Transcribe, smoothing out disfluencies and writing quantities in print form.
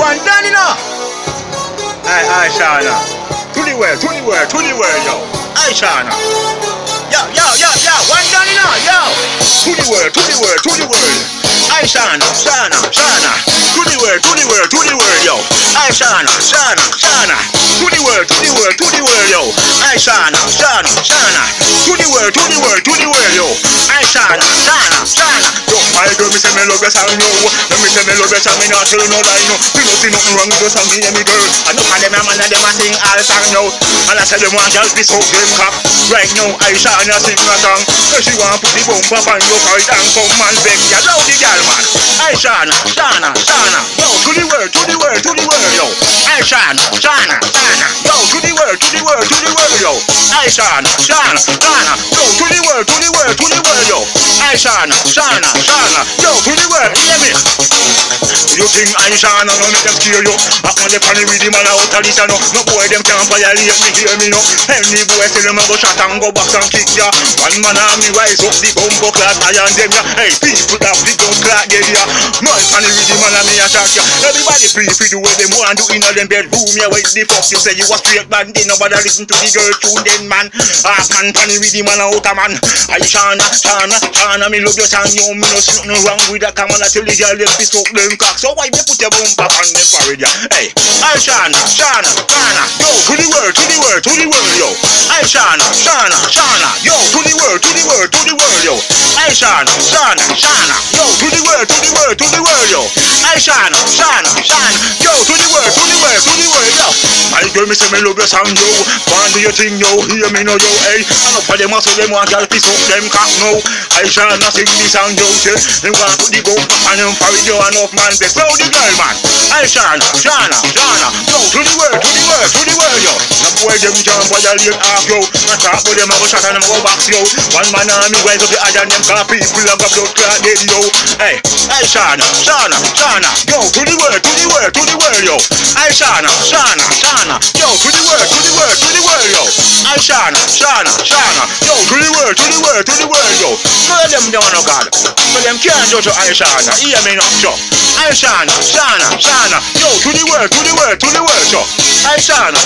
one done, you know. Aye, Shana. To the world, yo. Aye, Shana. Yo, one done, you know, yo. To the world. Aye, Shana. To the world, yo. Aye, Shana. To the world, yo. Aye, Shana. To the world, yo. Aye, Shana. Yo, my girl, me say me love your song, yo. Me say me love your song, me not tell you no lie, no. Me no see nothing wrong with your song, me and me girl. I know how them a man and them a sing all song, yo. And I say them want girls piss up them cock. Right now, I Shana sing a song. So she want put the bumper on your car and come and beg ya love the girl, man. Aye, Shana. Yo, to the world, yo. Aye, Shana. Yo, to the world, yo. Aye, Shana. Yo, to the world, yo. Aye, Shana. Yo, to the world, hear me. You think I Shana, no make them scare you. Back on the panny with the man out of this, no. No boy them can't violate me, hear me, no. Any boy tell them I go shot and go back and kick ya. One man on me rise up the bumper class, I and them ya. Hey, people that the gun class get ya. Man panny with the man and me a shot ya. Everybody free do what them want do in a them bedroom, ya. Wait the fuck you say you a straight man, they nobody listen to the girl tune then, man. Half man panny with the man out of man. I Shana, me love your song, yo. Me no see nothing wrong with that. Come on, I tell the girl them piss up them cock. So why me put your bumper on them parade, ya? Hey, I Shana. Yo, to the world, yo. I Shana. Yo, to the world, yo. I Shana. Yo, to the world, yo. I Shana. Yo, to the world, yo. My girl, me say me love your song, yo. Wanna do your thing, yo. Hear me, no, yo. Hey, I know for them also them want girl piss up them cock, no. I Shana sing this song, yo. Say them want put the bumper on them parade, yo. Enough man, they blow the girl, man. I Shana. Yo, to the world, yo. No boy them can't violate half, yo. I talk about them, I go shot and I go box, yo. One man on me rise up the eye and them car people have got blood clot dead, yo. Hey, I Shana. Yo, to the world, yo. I Shana. Yo, to the world, yo. I Shana. Yo, to the world, yo. None of them don't know God. So them can't judge I Shana. Hear me not, yo. I Shana. Yo, to the world, yo. I Shana.